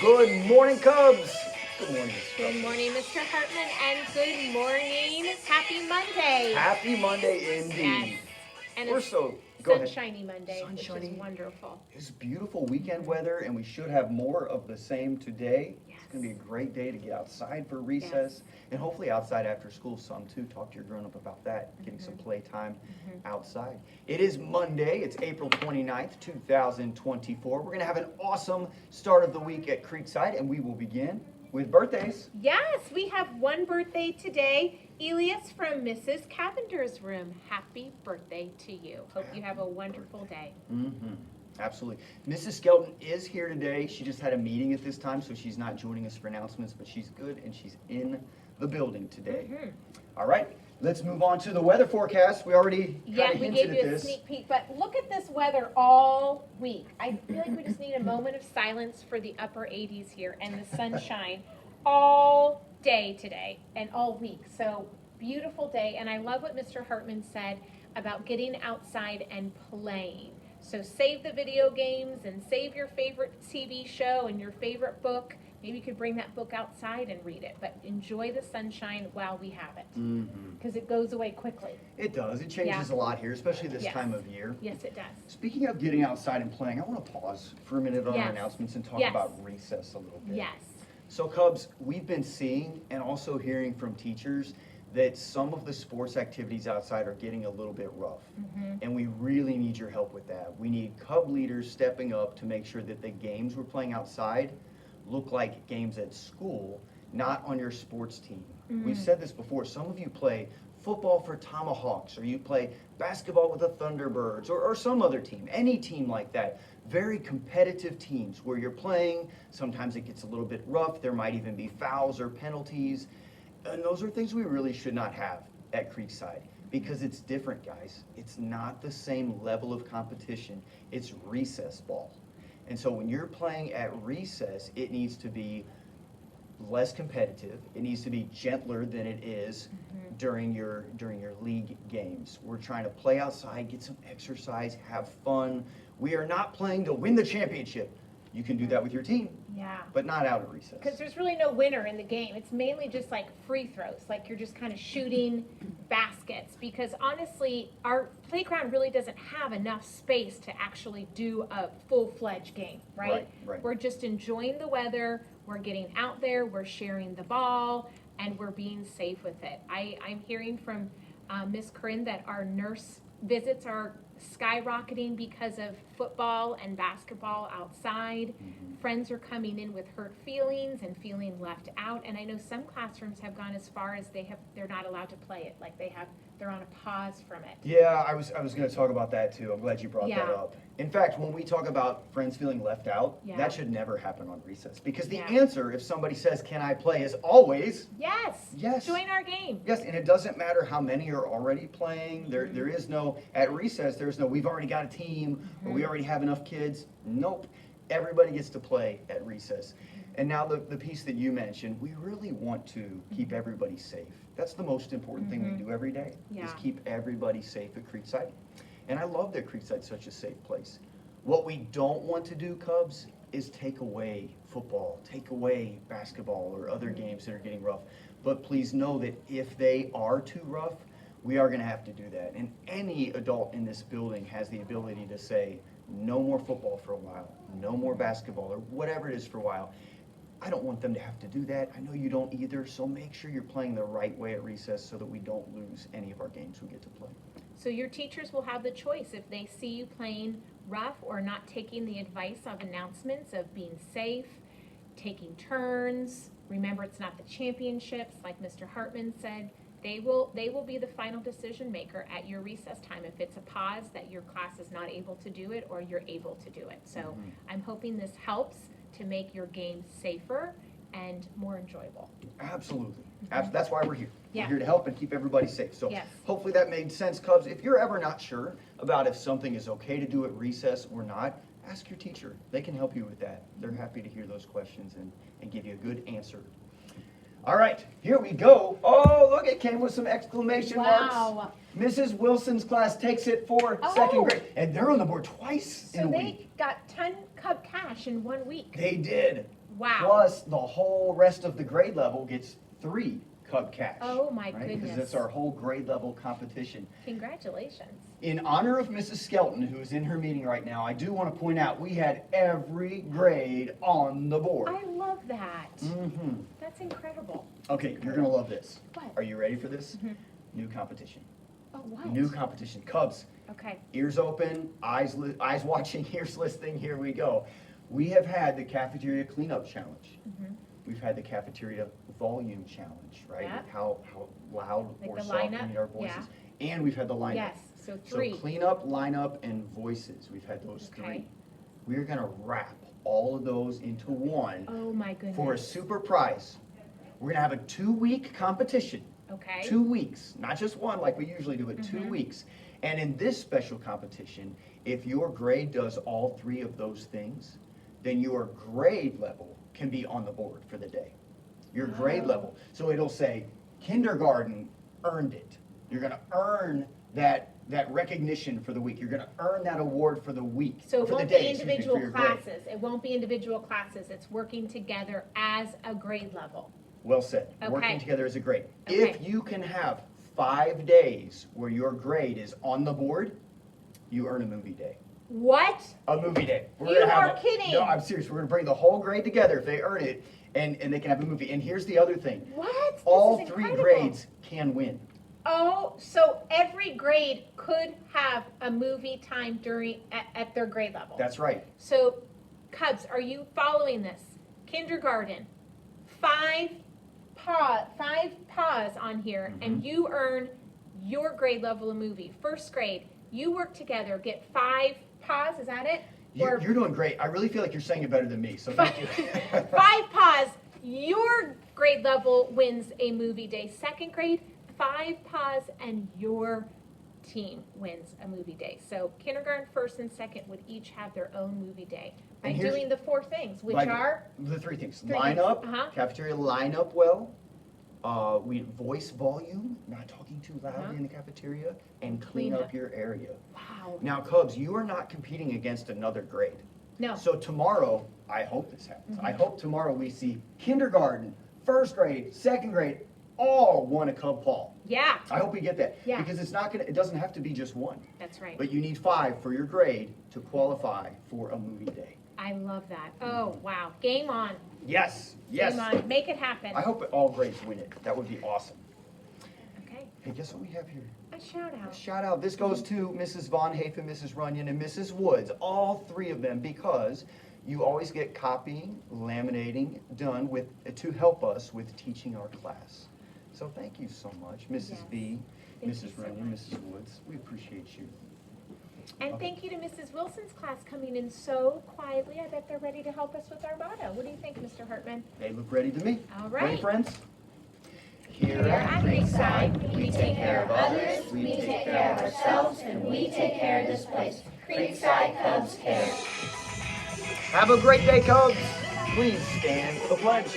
Good morning, Cubs. Good morning, Miss Good Cubs. morning, Mr. Hartman, and good morning. Happy Monday. Happy Monday indeed. Yes. And We're it's so go ahead. sunshiny Monday, which Sunshiny. is wonderful. It's beautiful weekend weather, and we should have more of the same today. Yes. It's going to be a great day to get outside for recess, and hopefully outside after school some too. Talk to your grown-up about that, getting some playtime outside. It is Monday. It's April 29th, 2024. We're going to have an awesome start of the week at Creekside, and we will begin with birthdays. Yes, we have one birthday today. Elias from Mrs. Cavender's room. Happy birthday to you. Hope you have a wonderful day. Absolutely. Mrs. Skelton is here today. She just had a meeting at this time, so she's not joining us for announcements, but she's good and she's in the building today. All right, let's move on to the weather forecast. We already Yeah, kind of we hinted gave you at a this. sneak peek, but look at this weather all week. I feel like we just need a moment of silence for the upper 80s here and the sunshine all day today and all week. So beautiful day, and I love what Mr. Hartman said about getting outside and playing. So save the video games and save your favorite TV show and your favorite book. Maybe you could bring that book outside and read it, but enjoy the sunshine while we have it, because it goes away quickly. It does. It changes a lot here, especially this Yes. time of year. Yes, it does. Speaking of getting outside and playing, I want to pause for a minute on our Yes. announcements and talk Yes. about recess a little bit. Yes. So Cubs, we've been seeing and also hearing from teachers that some of the sports activities outside are getting a little bit rough. And we really need your help with that. We need Cub leaders stepping up to make sure that the games we're playing outside look like games at school, not on your sports team. We've said this before. Some of you play football for Tomahawks, or you play basketball with the Thunderbirds, or some other team, any team like that. Very competitive teams where you're playing. Sometimes it gets a little bit rough. There might even be fouls or penalties. And those are things we really should not have at Creekside, because it's different, guys. It's not the same level of competition. It's recess ball. And so when you're playing at recess, it needs to be less competitive. It needs to be gentler than it is during your league games. We're trying to play outside, get some exercise, have fun. We are not playing to win the championship. You can do that with your team, Yeah. but not out at recess. Because there's really no winner in the game. It's mainly just like free throws, like you're just kind of shooting baskets. Because honestly, our playground really doesn't have enough space to actually do a full-fledged game, right? Right. We're just enjoying the weather, we're getting out there, we're sharing the ball, and we're being safe with it. I'm hearing from Miss Corinne that our nurse visits are skyrocketing because of football and basketball outside. Friends are coming in with hurt feelings and feeling left out, and I know some classrooms have gone as far as they're not allowed to play it, like they're on a pause from it. Yeah, I was going to talk about that too. I'm glad you brought that Yeah. up. In fact, when we talk about friends feeling left out, Yeah. that should never happen on recess, because the Yeah. answer, if somebody says, "Can I play?" is always Yes. Yes. Join our game. yes, and it doesn't matter how many are already playing. There is no, at recess, there's no, we've already got a team, or we already have enough kids. Nope. Everybody gets to play at recess. And now the piece that you mentioned, we really want to keep everybody safe. That's the most important thing we do every day, is Yeah. keep everybody safe at Creekside. And I love that Creekside's such a safe place. What we don't want to do, Cubs, is take away football, take away basketball or other games that are getting rough. But please know that if they are too rough, we are going to have to do that. And any adult in this building has the ability to say, no more football for a while, no more basketball, or whatever it is for a while. I don't want them to have to do that. I know you don't either, so make sure you're playing the right way at recess so that we don't lose any of our games we get to play. So your teachers will have the choice if they see you playing rough or not taking the advice of announcements of being safe, taking turns. Remember, it's not the championships, like Mr. Hartman said. They will be the final decision maker at your recess time if it's a pause that your class is not able to do it or you're able to do it. So I'm hoping this helps to make your game safer and more enjoyable. Absolutely. That's why we're here. Yeah. We're here to help and keep everybody safe. So Yes. hopefully that made sense, Cubs. If you're ever not sure about if something is okay to do at recess or not, ask your teacher. They can help you with that. They're happy to hear those questions and give you a good answer. All right, here we go. Oh, look, it came with some exclamation Wow. marks. Mrs. Wilson's class takes it for Oh. second grade. And they're on the board twice in So a they week. got 10 Cub cash in 1 week. They did. Wow. Plus, the whole rest of the grade level gets 3 Cub Cash. Oh, my Because goodness. it's our whole grade level competition. Congratulations. In honor of Mrs. Skelton, who is in her meeting right now, I do want to point out we had every grade on the board. I love that. Mm-hmm. That's incredible. Okay, you're going to love this. What? Are you ready for this? Mhm. New competition. Oh, what? New competition. Cubs, Okay. ears open, eyes watching, ears listening. Here we go. We have had the cafeteria cleanup challenge. Mhm. We've had the cafeteria volume challenge, right? Yep. How loud Like or the soft we lineup? need our voices. And we've had the lineup. Yes, so So 3. cleanup, lineup, and voices. We've had those Okay. 3. We're gonna wrap all of those into one Oh, my goodness. for a super prize. We're gonna have a 2-week competition. Okay. 2 weeks, not just one like we usually do, but 2 Mhm. weeks. And in this special competition, if your grade does all 3 of those things, then your grade level can be on the board for the day. Your grade Oh. level. So it'll say kindergarten earned it. You're gonna earn that recognition for the week. You're gonna earn that award for the week. So or it for the won't day, be excuse me, for individual your grade. classes. It won't be individual classes. It's working together as a grade level. Well said. Okay. Working together is a grade. Okay. If you can have 5 days where your grade is on the board, you earn a movie day. What? A movie day. You are kidding. No, I'm serious. We're gonna bring the whole grade together if they earn it, and they can have a movie. And here's the other thing. What? This All is 3 incredible. grades can win. Oh, so every grade could have a movie time at their grade level. That's right. So, Cubs, are you following this? Kindergarten, 5 pause on here, and you earn your grade level of movie. First grade, you work together, get 5 pause. Is that it? You're doing great. I really feel like you're saying it better than me, so thank you. 5 pause. Your grade level wins a movie day. Second grade, 5 pause, and your team wins a movie day. So kindergarten, first, and second would each have their own movie day by And here's- doing the 4 things, which Like, are the 3 things. 3 Line things. up, Uh-huh. cafeteria line up well. We voice volume, not talking too loudly Uh-huh. in the cafeteria, and clean Clean up up. your area. wow. Now, Cubs, you are not competing against another grade. No. So tomorrow, I hope this happens. Mm-hmm. I hope tomorrow we see kindergarten, first grade, second grade, all won a Cub Paul. Yeah, I hope we get that. Yeah. Because it doesn't have to be just one. that's right. But you need 5 for your grade to qualify for a movie day. I love that. Oh, wow. Game on. Yes, yes. Game on. Make it happen. I hope all grades win it. That would be awesome. Okay. Hey, guess what we have here? A shout A out. shout out. This goes to Mrs. Von Hafen, Mrs. Runyon, and Mrs. Woods, all 3 of them, because you always get copying, laminating done to help us with teaching our class. So thank you so much, Mrs. Yes. B, Thank Mrs. you so Runyon, much. Mrs. Woods. We appreciate you. And Okay. thank you to Mrs. Wilson's class coming in so quietly. I bet they're ready to help us with our motto. What do you think, Mr. Hartman? They look ready to me. All Ready, right. friends? Here Here at Creekside, we take care of others, we take care of ourselves, and we take care of this place. Creekside Cubs Care. Have a great day, Cubs. Please stand for the pledge.